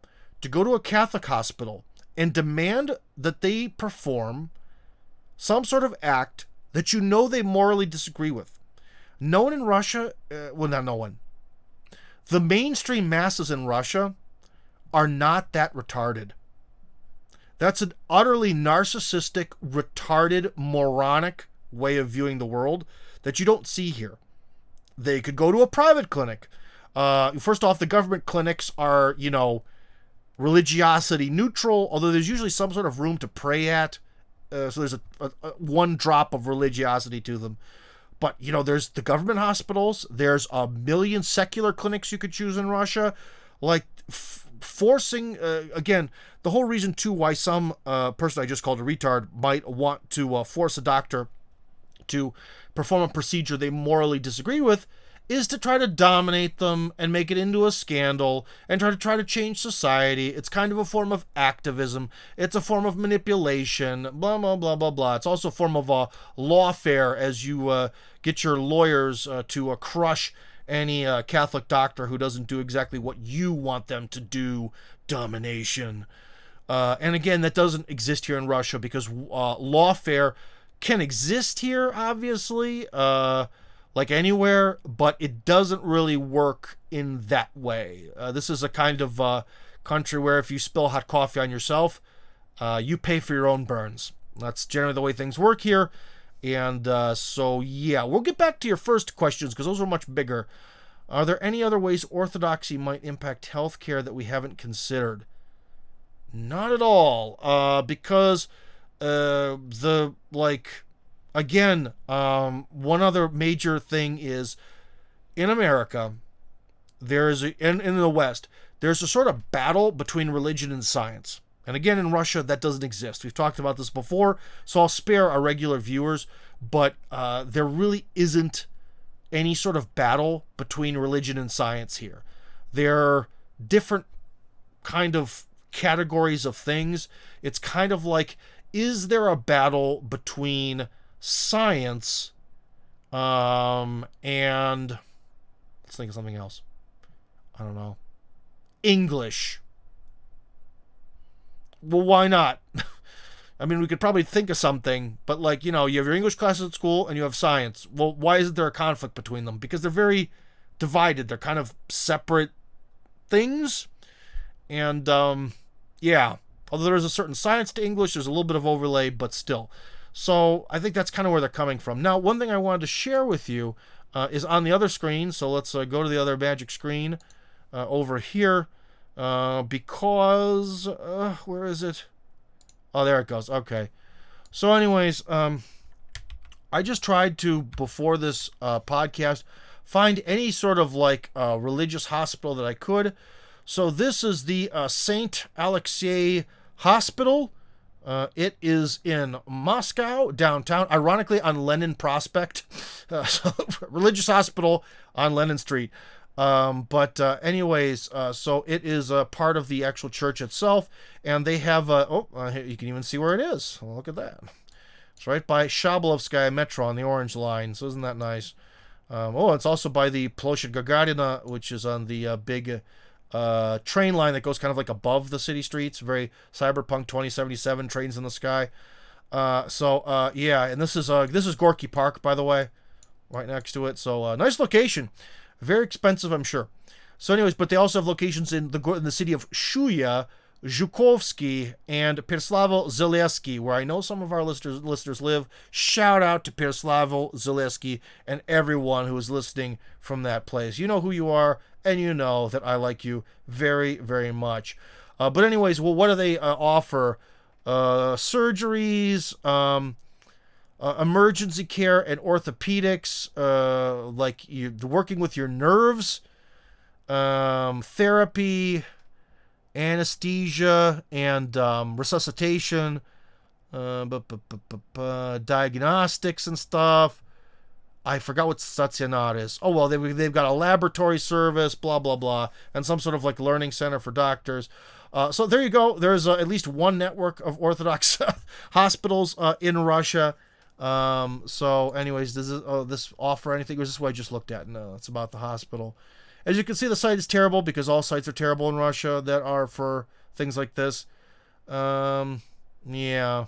to go to a Catholic hospital and demand that they perform some sort of act that you know they morally disagree with. No one in Russia, well, not no one. The mainstream masses in Russia are not that retarded. That's an utterly narcissistic, retarded, moronic way of viewing the world that you don't see here. They could go to a private clinic. First off, the government clinics are, religiosity neutral, although there's usually some sort of room to pray at. So there's a one drop of religiosity to them. But, there's the government hospitals. There's a million secular clinics you could choose in Russia. Like, forcing, again, the whole reason, too, why some person I just called a retard might want to force a doctor to perform a procedure they morally disagree with is to try to dominate them and make it into a scandal and try to change society. It's kind of a form of activism. It's a form of manipulation, blah, blah, blah, blah, blah. It's also a form of lawfare as you get your lawyers to crush any Catholic doctor who doesn't do exactly what you want them to do. Domination. And again, that doesn't exist here in Russia because lawfare can exist here, obviously, like anywhere, but it doesn't really work in that way. This is a kind of country where if you spill hot coffee on yourself, you pay for your own burns. That's generally the way things work here. And so, yeah, we'll get back to your first questions because those are much bigger. Are there any other ways orthodoxy might impact healthcare that we haven't considered? Not at all, because again, one other major thing is in America, in the West, there's a sort of battle between religion and science. And again, in Russia, that doesn't exist. We've talked about this before, so I'll spare our regular viewers, but there really isn't any sort of battle between religion and science here. They're different kind of categories of things. It's kind of like, is there a battle between science and let's think of something else. I don't know. English. Well, why not? I mean, we could probably think of something, but you have your English classes at school and you have science. Well, why isn't there a conflict between them? Because they're very divided. They're kind of separate things. And, yeah, although there is a certain science to English, there's a little bit of overlay, but still. So I think that's kind of where they're coming from. Now, one thing I wanted to share with you is on the other screen. So let's go to the other magic screen over here. Because, where is it? Oh, there it goes. Okay. So anyways, I just tried to, before this podcast, find any sort of religious hospital that I could. So this is the St. Alexei Hospital. It is in Moscow, downtown, ironically on Lenin Prospect. So, religious hospital on Lenin Street. Anyways, so it is a part of the actual church itself, and they have you can even see where it is. Oh, look at that. It's right by Shablovskaya Metro on the Orange Line, so isn't that nice? It's also by the Ploshchad Gagarina, which is on the big train line that goes kind of above the city streets, very Cyberpunk 2077, trains in the sky. Yeah, and this is Gorky Park, by the way, right next to it. So nice location. Very expensive, I'm sure. So anyways, but they also have locations in the city of Shuya, Zhukovsky, and Pereslavo-Zalesky, where I know some of our listeners live. Shout out to Pereslavo-Zalesky and everyone who is listening from that place. You know who you are, and you know that I like you very, very much. But anyways, well, what do they offer? Surgeries, emergency care and orthopedics, you're working with your nerves, therapy, anesthesia, and resuscitation, diagnostics and stuff. I forgot what stacionar is. Oh, well, they've got a laboratory service, blah, blah, blah, and some sort of like learning center for doctors. So there you go. There's at least one network of Orthodox hospitals in Russia. So anyways, does this offer anything? Or is this what I just looked at? No, it's about the hospital. As you can see, the site is terrible because all sites are terrible in Russia that are for things like this. Yeah.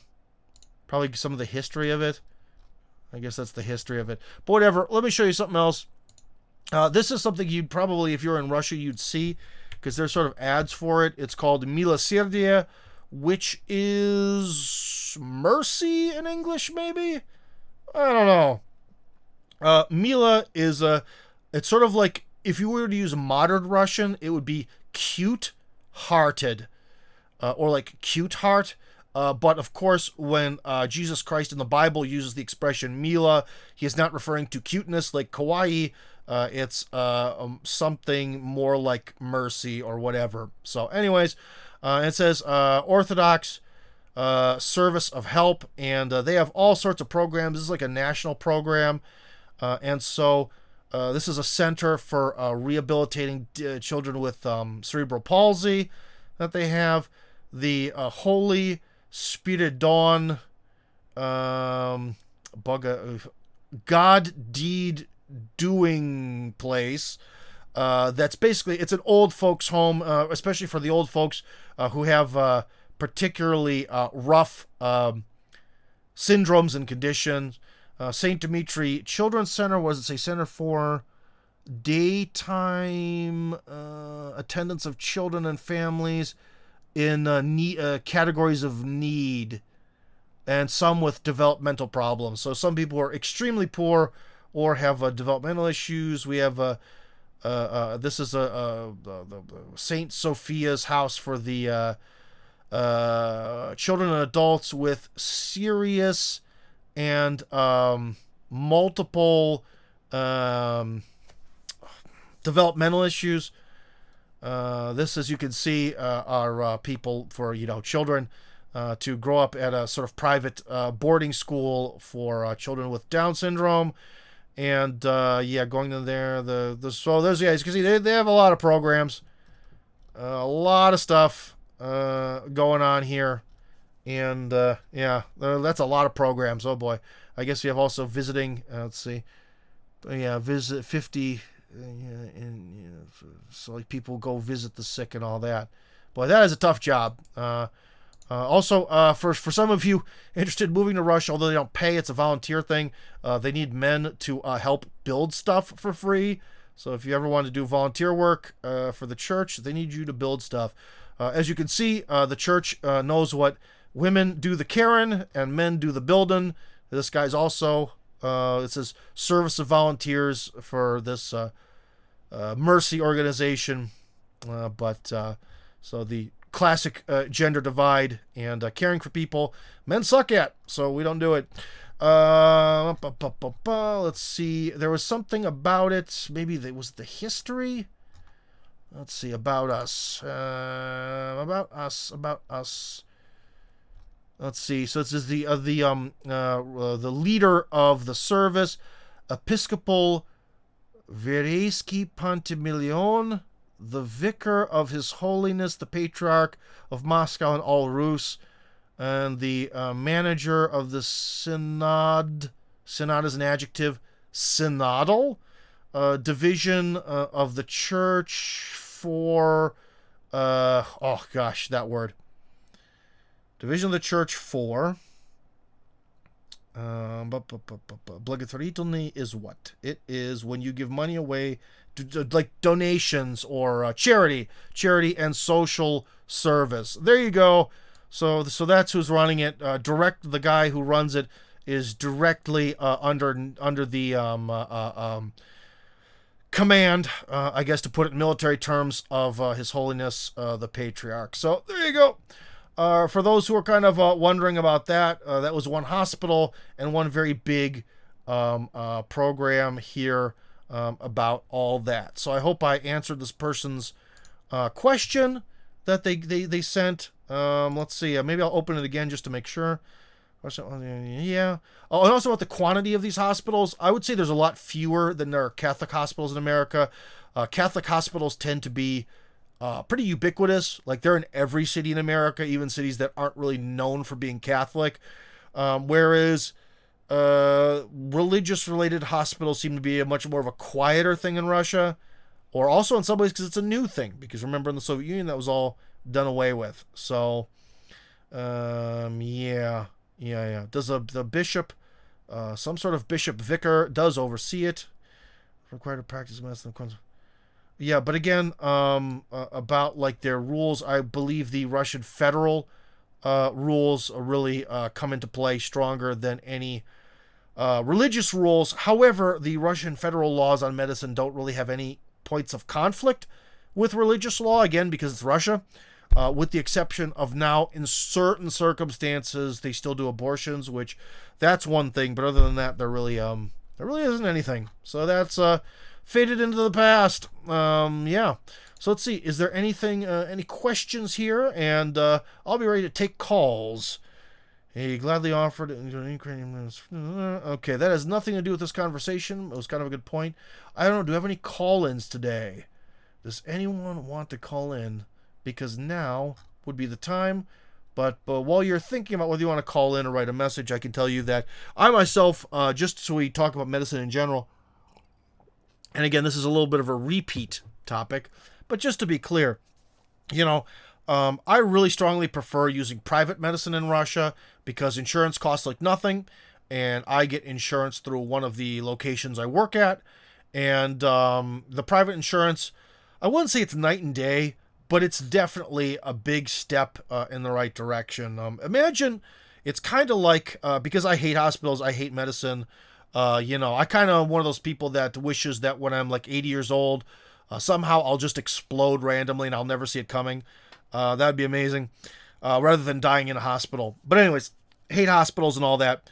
Probably some of the history of it. I guess that's the history of it. But whatever. Let me show you something else. This is something you'd probably, if you're in Russia, you'd see, because there's sort of ads for it. It's called Milosердие, which is mercy in English, maybe? I don't know. Mila is it's sort of like, if you were to use modern Russian, it would be cute-hearted, or like cute heart. But of course, when Jesus Christ in the Bible uses the expression Mila, he is not referring to cuteness like kawaii. It's something more like mercy or whatever. So anyways, it says Orthodox Service of Help, and they have all sorts of programs. This is like a national program. And so this is a center for rehabilitating children with cerebral palsy that they have. The Holy Spiridon God Deed Doing Place. That's basically, it's an old folks home, especially for the old folks who have particularly rough syndromes and conditions. St. Dmitry Children's Center, was it say Center for Daytime Attendance of Children and Families in categories of need, and some with developmental problems. So some people are extremely poor or have developmental issues. We have this is the Saint Sophia's house for the children and adults with serious and multiple developmental issues. This, as you can see, are people for, children to grow up at a sort of private boarding school for children with Down syndrome. And yeah, going in there, so there's, yeah, as you can see, they have a lot of programs, a lot of stuff going on here. And yeah, that's a lot of programs. Oh boy. I guess we have also visiting, let's see, yeah, visit 50, so like people go visit the sick and all that. Boy, that is a tough job. Also, for some of you interested in moving to Russia, although they don't pay, it's a volunteer thing. They need men to help build stuff for free. So if you ever want to do volunteer work for the church, they need you to build stuff. As you can see, the church knows what women do the caring and men do the building. This guy's also, it says Service of Volunteers for this Mercy organization. So the classic gender divide and caring for people, men suck at, so we don't do it. Let's see, there was something about it, maybe there was the history. Let's see, about us. Let's see, so this is the leader of the service, Episcopal Vereyski Pantimilion, the vicar of His Holiness the Patriarch of Moscow and all Rus, and the manager of the synod is an adjective, synodal division of the church for oh gosh, that word, division of the church for благотворительный is what? It is when you give money away, like donations or charity and social service. There you go. So that's who's running it. The guy who runs it is directly under the command, I guess to put it in military terms, of His Holiness the Patriarch. So there you go. For those who are kind of wondering about that, that was one hospital and one very big program here about all that. So I hope I answered this person's question that they sent. Let's see. Maybe I'll open it again just to make sure. Yeah. Oh, and also about the quantity of these hospitals, I would say there's a lot fewer than there are Catholic hospitals in America. Catholic hospitals tend to be pretty ubiquitous. Like, they're in every city in America, even cities that aren't really known for being Catholic. Whereas religious-related hospitals seem to be a much more of a quieter thing in Russia, or also in some ways because it's a new thing. Because remember, in the Soviet Union, that was all done away with. So, yeah. Does the bishop, some sort of bishop vicar, does oversee it? Required to practice medicine. Yeah, but again, about like their rules, I believe the Russian federal rules really come into play stronger than any religious rules. However, the Russian federal laws on medicine don't really have any points of conflict with religious law, again, because it's Russia. With the exception of now, in certain circumstances, they still do abortions, which that's one thing. But other than that, there really isn't anything. So that's faded into the past. Yeah. So let's see. Is there anything, any questions here? And I'll be ready to take calls. He gladly offered Ukrainian. Okay, that has nothing to do with this conversation. It was kind of a good point. I don't know. Do we have any call-ins today? Does anyone want to call in? Because now would be the time. But while you're thinking about whether you want to call in or write a message, I can tell you that I myself, just so we talk about medicine in general, and again, this is a little bit of a repeat topic, but just to be clear, I really strongly prefer using private medicine in Russia because insurance costs like nothing, and I get insurance through one of the locations I work at, and the private insurance, I wouldn't say it's night and day, but it's definitely a big step in the right direction. Imagine, it's kind of like, because I hate hospitals, I hate medicine, I kind of one of those people that wishes that when I'm like 80 years old, somehow I'll just explode randomly and I'll never see it coming. That'd be amazing, rather than dying in a hospital. But anyways, hate hospitals and all that.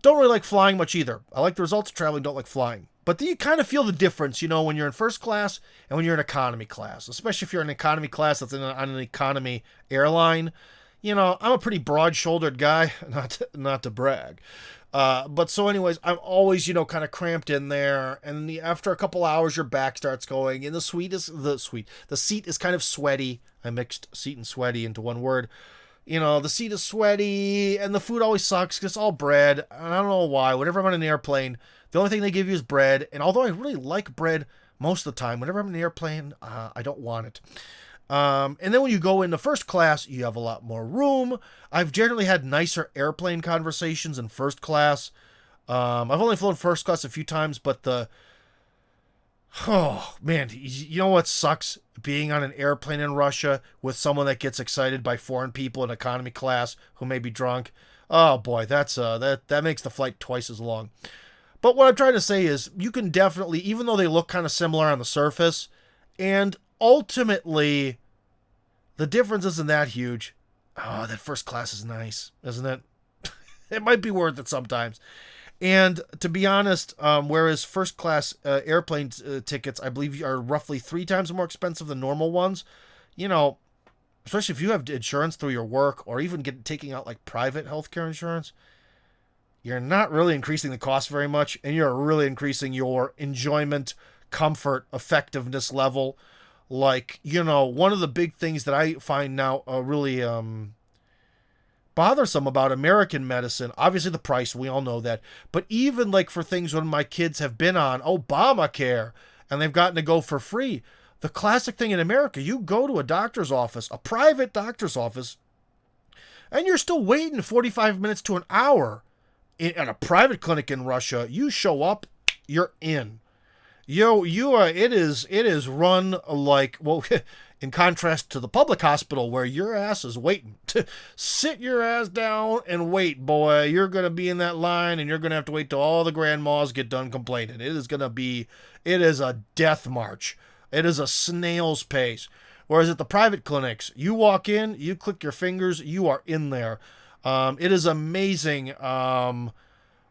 Don't really like flying much either. I like the results of traveling, don't like flying. But then you kind of feel the difference, when you're in first class and when you're in economy class. Especially if you're in economy class that's on an economy airline. I'm a pretty broad-shouldered guy, not to brag. But so anyways, I'm always, kind of cramped in there. And after a couple hours, your back starts going. And the seat is kind of sweaty. I mixed seat and sweaty into one word. The seat is sweaty and the food always sucks because it's all bread. And I don't know why. Whenever I'm on an airplane, the only thing they give you is bread. And although I really like bread most of the time, whenever I'm in an airplane, I don't want it. And then when you go into first class, you have a lot more room. I've generally had nicer airplane conversations in first class. I've only flown first class a few times, but oh, man, you know what sucks? Being on an airplane in Russia with someone that gets excited by foreign people in economy class who may be drunk. Oh, boy, that makes the flight twice as long. But what I'm trying to say is you can definitely, even though they look kind of similar on the surface, and ultimately the difference isn't that huge. Oh, that first class is nice, isn't it? It might be worth it sometimes. And to be honest, whereas first class airplane tickets, I believe, are roughly 3 times more expensive than normal ones, especially if you have insurance through your work or even taking out like private healthcare insurance, you're not really increasing the cost very much, and you're really increasing your enjoyment, comfort, effectiveness level. Like, one of the big things that I find now really bothersome about American medicine, obviously the price, we all know that, but even like for things when my kids have been on Obamacare and they've gotten to go for free, the classic thing in America, you go to a doctor's office, a private doctor's office, and you're still waiting 45 minutes to an hour. At a private clinic in Russia, you show up, you're in. It is run like, well, in contrast to the public hospital where your ass is waiting. Sit your ass down and wait, boy. You're going to be in that line and you're going to have to wait till all the grandmas get done complaining. It is a death march. It is a snail's pace. Whereas at the private clinics, you walk in, you click your fingers, you are in there. It is amazing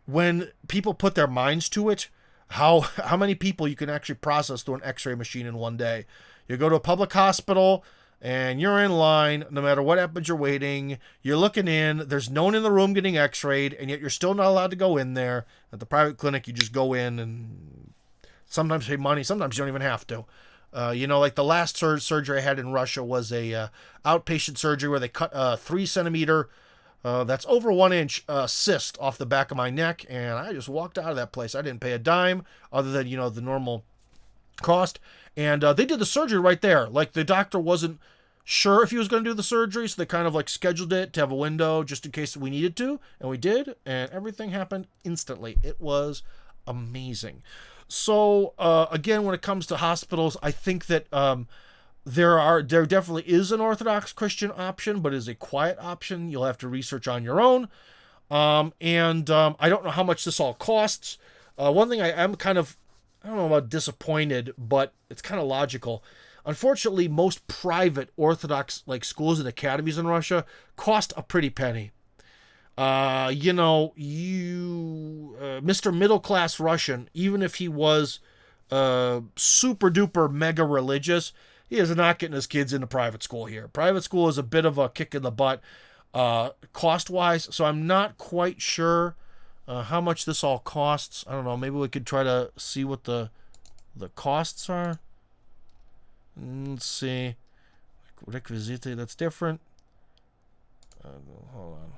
when people put their minds to it, how many people you can actually process through an X-ray machine in one day. You go to a public hospital and you're in line, no matter what happens, you're waiting, you're looking in, there's no one in the room getting X-rayed, and yet you're still not allowed to go in there. At the private clinic, you just go in and sometimes pay money, sometimes you don't even have to. Like the last surgery I had in Russia was a outpatient surgery where they cut a 3 centimeter, that's over 1 inch cyst off the back of my neck, and I just walked out of that place. I didn't pay a dime other than, the normal cost. And they did the surgery right there. Like, the doctor wasn't sure if he was going to do the surgery, so they kind of like scheduled it to have a window just in case we needed to, and we did, and everything happened instantly. It was amazing. So again, when it comes to hospitals, I think that there definitely is an Orthodox Christian option, but it is a quiet option. You'll have to research on your own. And I don't know how much this all costs. One thing I am kind of, I don't know about disappointed, but it's kind of logical. Unfortunately, most private Orthodox schools and academies in Russia cost a pretty penny. Mr. Middle Class Russian, even if he was super duper mega religious, he is not getting his kids into private school here. Private school is a bit of a kick in the butt cost wise, so I'm not quite sure how much this all costs. I don't know. Maybe we could try to see what the costs are. Let's see. Requisite, that's different. Hold on.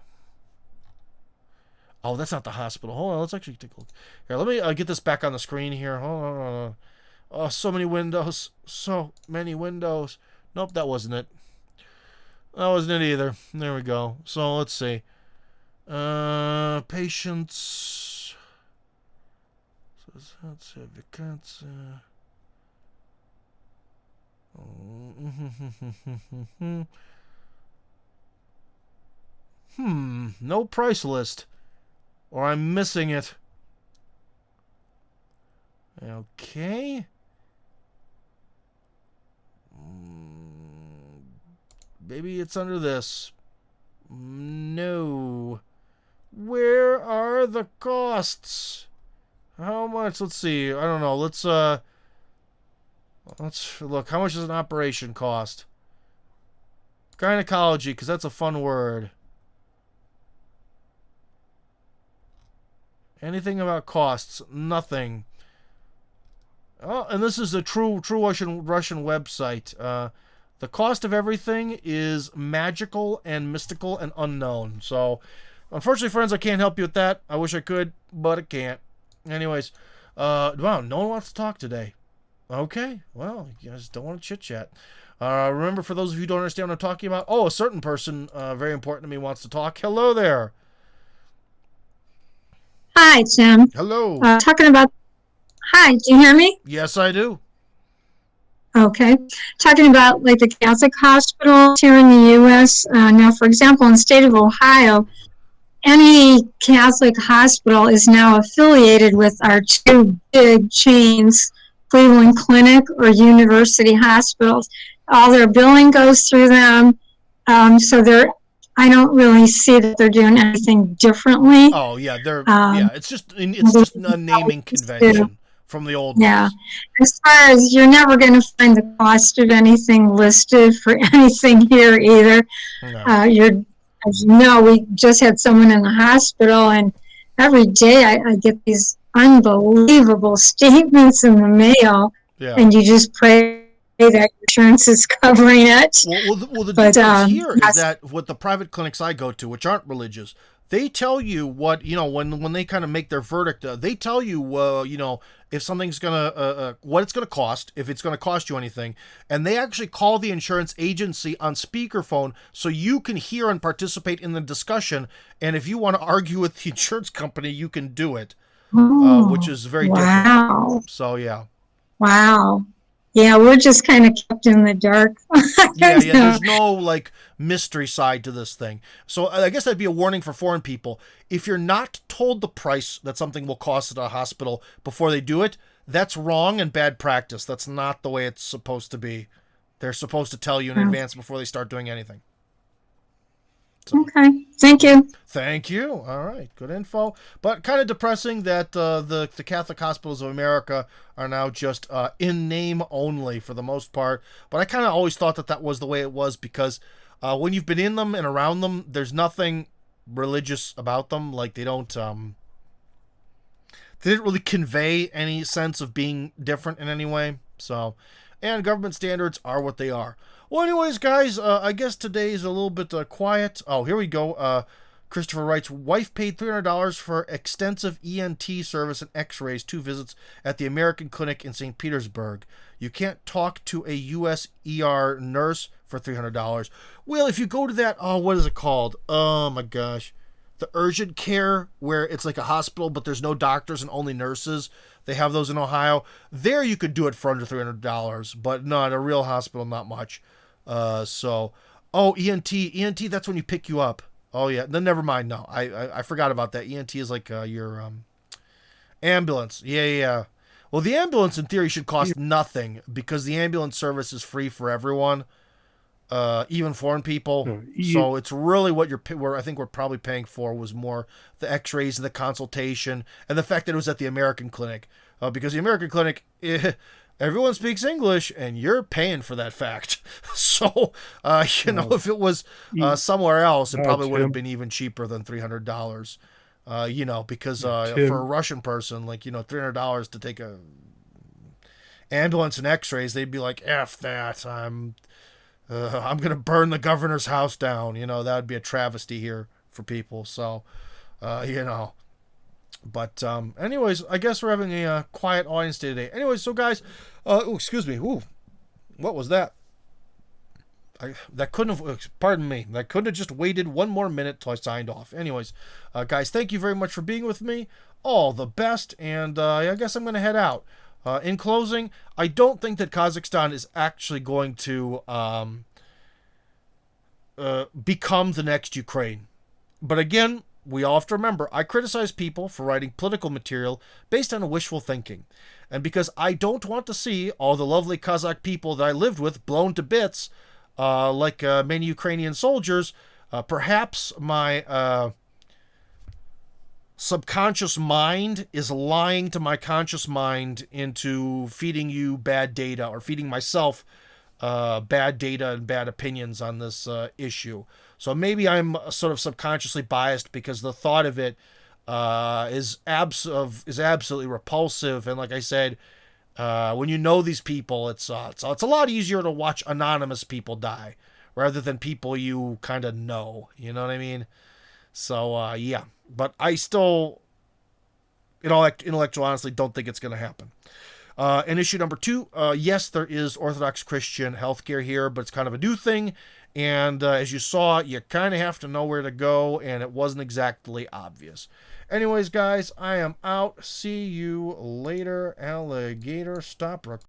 Oh, that's not the hospital. Hold on, let's actually take a look. Here, let me get this back on the screen here. Hold on. Oh, so many windows. So many windows. Nope, that wasn't it. That wasn't it either. There we go. So, let's see. Patients. No price list. Or I'm missing it. Okay. Maybe it's under this. No. Where are the costs? How much? Let's see. I don't know. Let's look. How much does an operation cost? Gynecology, because that's a fun word. Anything about costs? Nothing. Oh, and this is a true Russian website. The cost of everything is magical and mystical and unknown. So, unfortunately, friends, I can't help you with that. I wish I could, but I can't. Anyways, wow, no one wants to talk today. Okay, well, you guys don't want to chit-chat. Remember, for those of you who don't understand what I'm talking about, a certain person, very important to me, wants to talk. Hello there. Hi, Tim. Hello. Hi, do you hear me? Yes, I do. Okay. Talking about the Catholic hospitals here in the U.S. Now, for example, in the state of Ohio, any Catholic hospital is now affiliated with our two big chains, Cleveland Clinic or University Hospitals. All their billing goes through them. I don't really see that they're doing anything differently. Oh yeah, it's just a naming convention from the old days. As far as you're never going to find the cost of anything listed for anything here either. No. As you know, we just had someone in the hospital, and every day I get these unbelievable statements in the mail, and you just pray that insurance is covering it. Well, the difference here is that with the private clinics I go to, which aren't religious, they tell you what, when they kind of make their verdict, they tell you, if something's gonna, what it's gonna cost, if it's gonna cost you anything, and they actually call the insurance agency on speakerphone so you can hear and participate in the discussion. And if you want to argue with the insurance company, you can do it, which is very different. So yeah. Wow. Yeah, we're just kind of kept in the dark. Yeah, there's no mystery side to this thing. So I guess that'd be a warning for foreign people. If you're not told the price that something will cost at a hospital before they do it, that's wrong and bad practice. That's not the way it's supposed to be. They're supposed to tell you in advance before they start doing anything. So. Okay. Thank you. Thank you. All right, good info. But kind of depressing that the Catholic Hospitals of America are now just in name only for the most part. But I kind of always thought that that was the way it was because when you've been in them and around them, there's nothing religious about them. Like they didn't really convey any sense of being different in any way. So, and government standards are what they are. Well, anyways, guys, I guess today is a little bit quiet. Oh, here we go. Christopher writes, wife paid $300 for extensive ENT service and x-rays, 2 visits at the American Clinic in St. Petersburg. You can't talk to a U.S. ER nurse for $300. Well, if you go to that, oh, what is it called? Oh, my gosh. The urgent care, where it's like a hospital, but there's no doctors and only nurses. They have those in Ohio. There you could do it for under $300, but not a real hospital, not much. ENT, that's when you pick you up. Oh, yeah. Then never mind. No, I forgot about that. ENT is like your ambulance. Yeah. Well, the ambulance in theory should cost nothing because the ambulance service is free for everyone, even foreign people. So it's really what I think we're probably paying for was more the x-rays and the consultation and the fact that it was at the American Clinic. Because the American Clinic, everyone speaks English, and you're paying for that fact. So, if it was somewhere else, it probably would have been even cheaper than $300. Because for a Russian person, like, $300 to take a ambulance and x-rays, they'd be like, F that, I'm going to burn the governor's house down. That would be a travesty here for people. So, But anyways, I guess we're having a quiet audience today. Anyways, so guys, excuse me. Ooh, what was that? That couldn't have, pardon me, that couldn't have just waited one more minute till I signed off. Anyways, guys, thank you very much for being with me. All the best, and I guess I'm going to head out. In closing, I don't think that Kazakhstan is actually going to become the next Ukraine. But again, we all have to remember, I criticize people for writing political material based on wishful thinking. And because I don't want to see all the lovely Kazakh people that I lived with blown to bits, like many Ukrainian soldiers, perhaps my subconscious mind is lying to my conscious mind into feeding you bad data, or feeding myself bad data and bad opinions on this issue. So maybe I'm sort of subconsciously biased because the thought of it is absolutely repulsive. And like I said, when you know these people, it's a lot easier to watch anonymous people die rather than people you kind of know. You know what I mean? So yeah, but I still, in all intellectual honesty, don't think it's going to happen. And issue number 2, yes, there is Orthodox Christian healthcare here, but it's kind of a new thing. And as you saw, you kind of have to know where to go, and it wasn't exactly obvious. Anyways, guys, I am out. See you later, alligator. Stop recording.